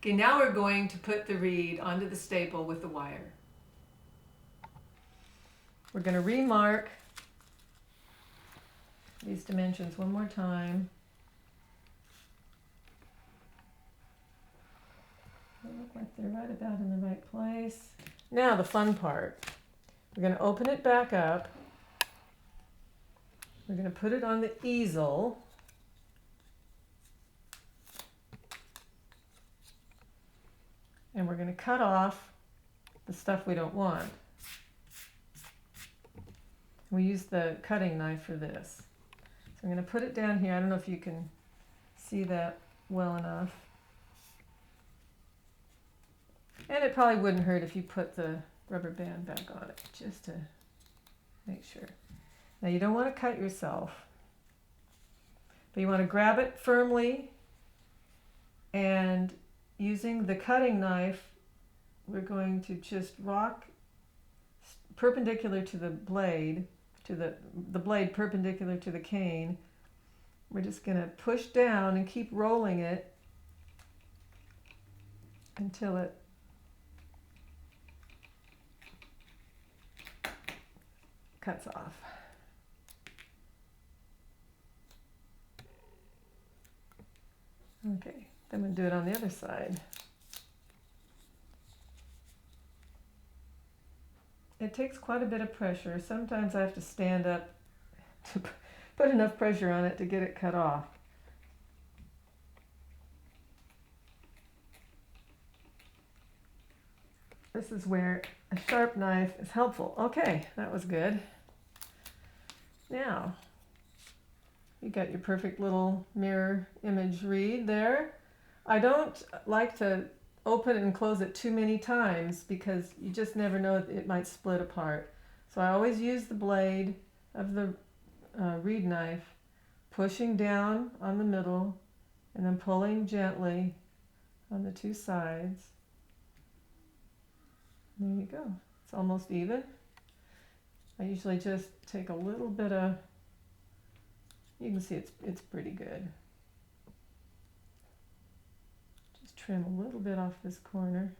Okay, now we're going to put the reed onto the staple with the wire. We're going to remark these dimensions one more time. They look like they're right about in the right place. Now the fun part. We're going to open it back up. We're going to put it on the easel. And we're going to cut off the stuff we don't want. We use the cutting knife for this. So I'm going to put it down here. I don't know if you can see that well enough. And it probably wouldn't hurt if you put the rubber band back on it, just to make sure. Now you don't want to cut yourself, but you want to grab it firmly, and using the cutting knife, we're going to just rock perpendicular to the blade, to the blade perpendicular to the cane. We're just going to push down and keep rolling it until it cuts off. Okay, then we'll do it on the other side. It takes quite a bit of pressure. Sometimes I have to stand up to put enough pressure on it to get it cut off. This is where a sharp knife is helpful. Okay, that was good. Now, you got your perfect little mirror image reed there. I don't like to open and close it too many times because you just never know, it might split apart. So I always use the blade of the reed knife, pushing down on the middle and then pulling gently on the two sides. There you go. It's almost even. I usually just take a little bit of, you can see it's pretty good. Just trim a little bit off this corner.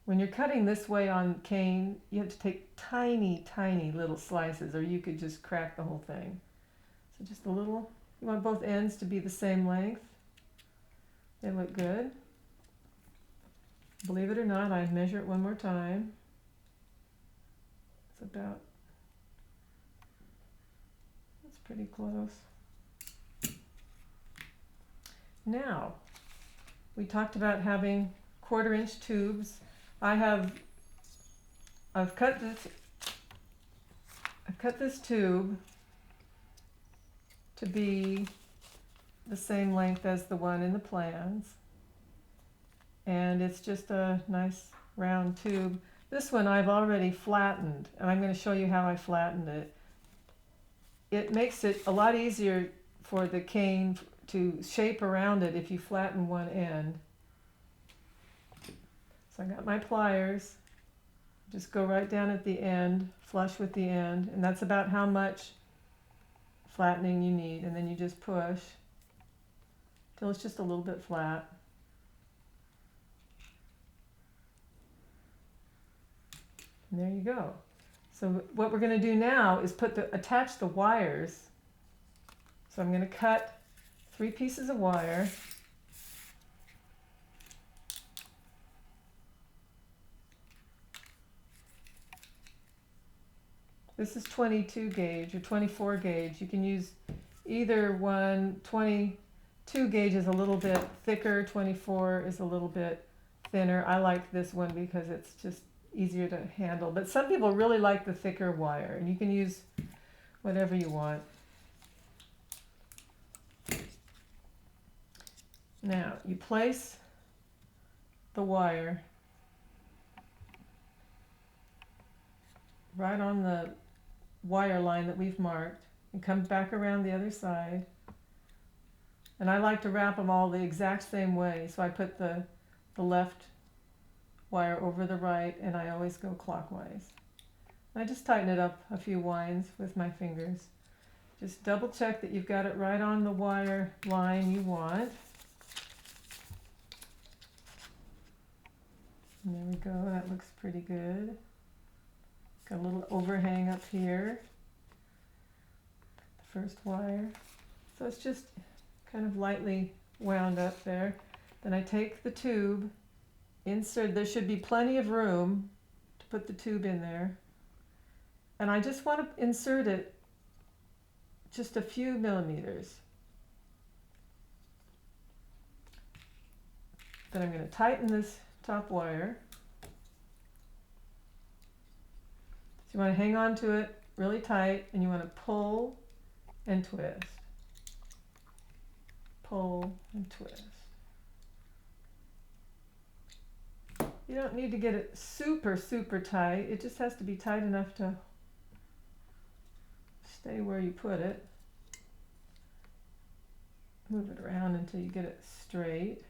When you're cutting this way on cane, you have to take tiny, tiny little slices, or you could just crack the whole thing. So just a little, you want both ends to be the same length. They look good. Believe it or not, I measure it one more time. It's about, that's pretty close. Now, we talked about having 1/4-inch tubes. I've cut this tube to be the same length as the one in the plans. And it's just a nice round tube. This one I've already flattened, and I'm going to show you how I flattened it. It makes it a lot easier for the cane to shape around it if you flatten one end. So I got my pliers, just go right down at the end, flush with the end, and that's about how much flattening you need, and then you just push till it's just a little bit flat. And there you go. So what we're going to do now is attach the wires. So I'm going to cut 3 pieces of wire. This is 22 gauge or 24 gauge. You can use either one. 22 gauge is a little bit thicker, 24 is a little bit thinner. I like this one because it's just easier to handle. But some people really like the thicker wire, and you can use whatever you want. Now, you place the wire right on the wire line that we've marked and come back around the other side. And I like to wrap them all the exact same way, so I put the left wire over the right, and I always go clockwise. I just tighten it up a few winds with my fingers. Just double check that you've got it right on the wire line you want. And there we go, that looks pretty good. Got a little overhang up here, the first wire. So it's just kind of lightly wound up there. Then I take the tube, insert, there should be plenty of room to put the tube in there. And I just want to insert it just a few millimeters. Then I'm going to tighten this top wire. So you want to hang on to it really tight, and you want to pull and twist. Pull and twist. You don't need to get it super, super tight. It just has to be tight enough to stay where you put it. Move it around until you get it straight.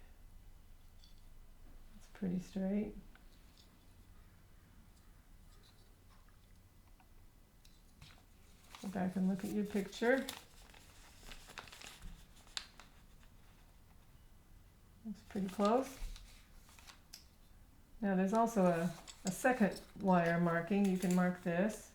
It's pretty straight. Go back and look at your picture. Looks pretty close. Now there's also a second wire marking. You can mark this.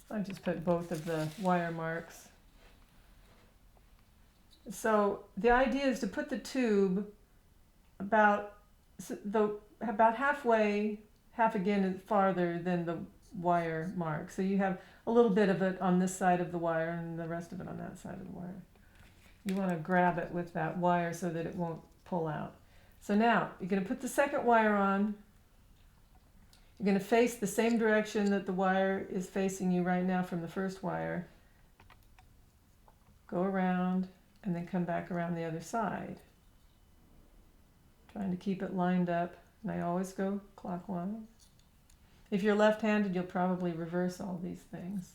I just put both of the wire marks. So the idea is to put the tube about halfway, half again farther than the wire mark. So you have a little bit of it on this side of the wire and the rest of it on that side of the wire. You want to grab it with that wire so that it won't pull out. So now you're going to put the second wire on. You're going to face the same direction that the wire is facing you right now from the first wire. Go around and then come back around the other side. Trying to keep it lined up, and I always go clockwise. If you're left-handed, you'll probably reverse all these things.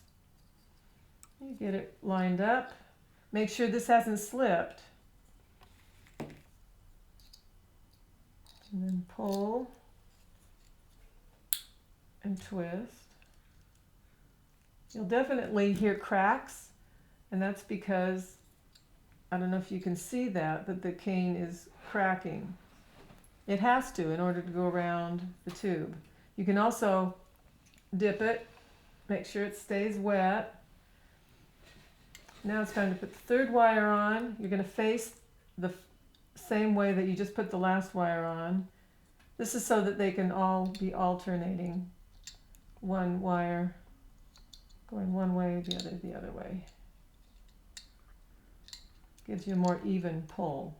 You get it lined up. Make sure this hasn't slipped. And then pull and twist. You'll definitely hear cracks, and that's because, I don't know if you can see that, but the cane is cracking. It has to in order to go around the tube. You can also dip it, make sure it stays wet. Now it's time to put the third wire on. You're going to face the same way that you just put the last wire on. This is so that they can all be alternating. One wire going one way, the other way. Gives you a more even pull.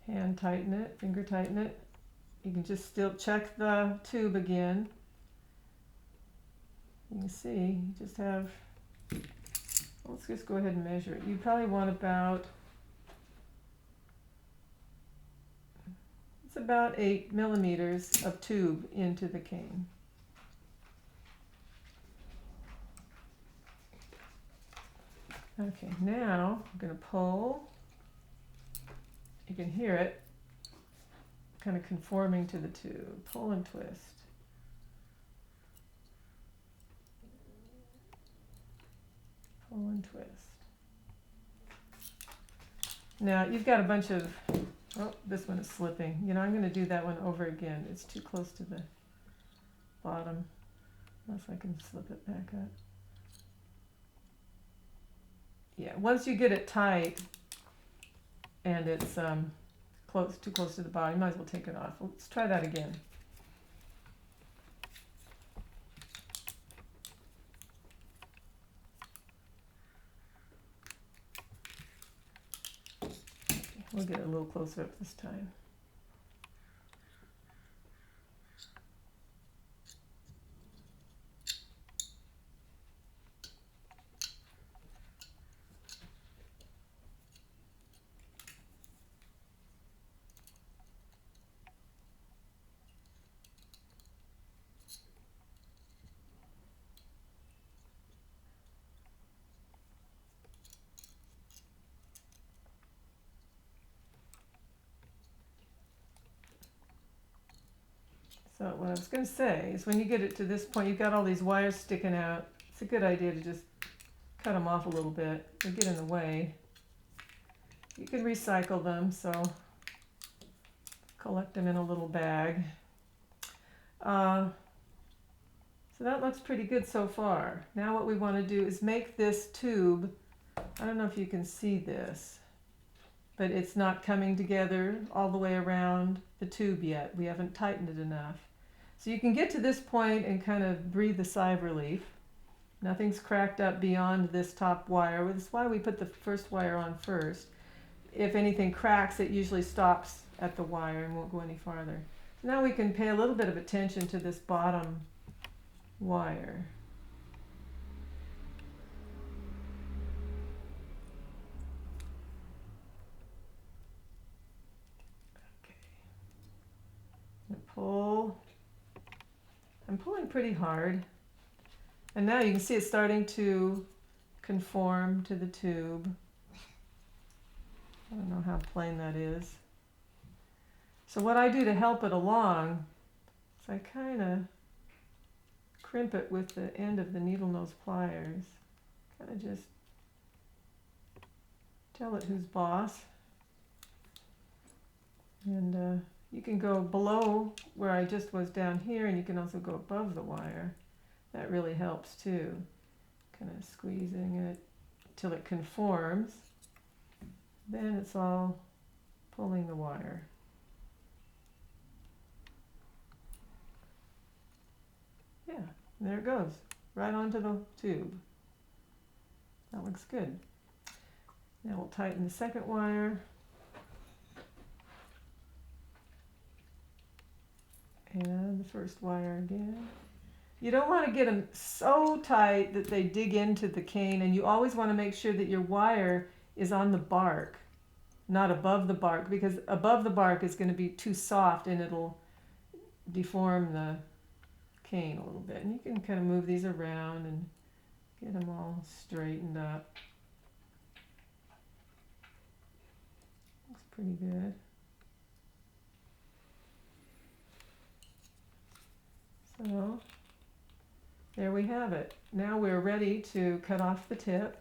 Hand tighten it, finger tighten it. You can just still check the tube again. You can see, you just have, let's just go ahead and measure it. You probably want about, it's about 8 millimeters of tube into the cane. Okay, now I'm going to pull. You can hear it kind of conforming to the tube. Pull and twist. Pull and twist. Now you've got a bunch of, oh, this one is slipping. You know, I'm going to do that one over again. It's too close to the bottom, unless I can slip it back up. Yeah, once you get it tight and it's too close to the bottom, you might as well take it off. Let's try that again. Okay, we'll get it a little closer up this time. So what I was going to say is when you get it to this point, you've got all these wires sticking out. It's a good idea to just cut them off a little bit. They get in the way. You can recycle them, so collect them in a little bag. So that looks pretty good so far. Now what we want to do is make this tube, I don't know if you can see this, but it's not coming together all the way around the tube yet. We haven't tightened it enough. So you can get to this point and kind of breathe a sigh of relief. Nothing's cracked up beyond this top wire. That's why we put the first wire on first. If anything cracks, it usually stops at the wire and won't go any farther. So now we can pay a little bit of attention to this bottom wire. Pull. I'm pulling pretty hard, and now you can see it's starting to conform to the tube. I don't know how plain that is. So what I do to help it along is I kind of crimp it with the end of the needle nose pliers. Kind of just tell it who's boss. And you can go below where I just was down here, and you can also go above the wire. That really helps too. Kind of squeezing it till it conforms. Then it's all pulling the wire. Yeah, there it goes, right onto the tube. That looks good. Now we'll tighten the second wire. And the first wire again. You don't want to get them so tight that they dig into the cane, and you always want to make sure that your wire is on the bark, not above the bark, because above the bark is going to be too soft and it'll deform the cane a little bit. And you can kind of move these around and get them all straightened up. Looks pretty good. So there we have it. Now we're ready to cut off the tip.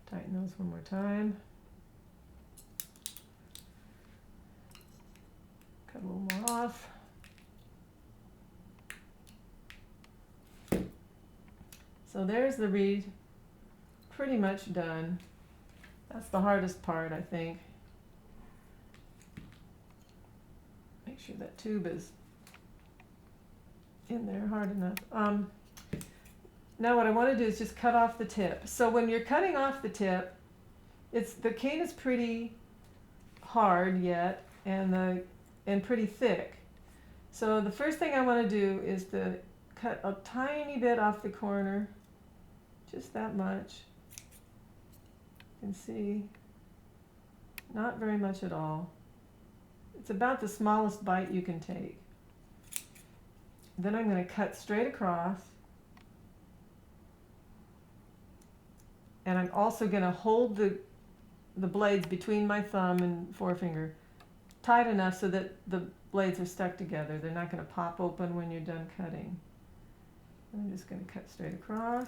Tighten those one more time. Cut a little more off. So there's the reed, pretty much done. That's the hardest part, I think. Make sure that tube is in there hard enough. Now what I want to do is just cut off the tip. So when you're cutting off the tip, the cane is pretty hard yet and pretty thick. So the first thing I want to do is to cut a tiny bit off the corner, just that much. You can see, not very much at all. It's about the smallest bite you can take. Then I'm going to cut straight across. And I'm also going to hold the blades between my thumb and forefinger tight enough so that the blades are stuck together. They're not going to pop open when you're done cutting. I'm just going to cut straight across.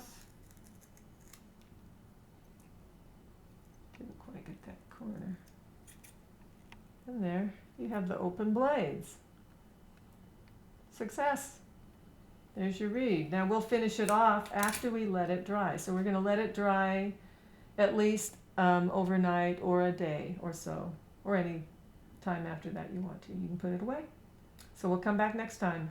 Didn't quite get that corner. And there you have the open blades. Success! There's your reed. Now we'll finish it off after we let it dry. So we're going to let it dry at least overnight or a day or so, or any time after that you want to. You can put it away. So we'll come back next time.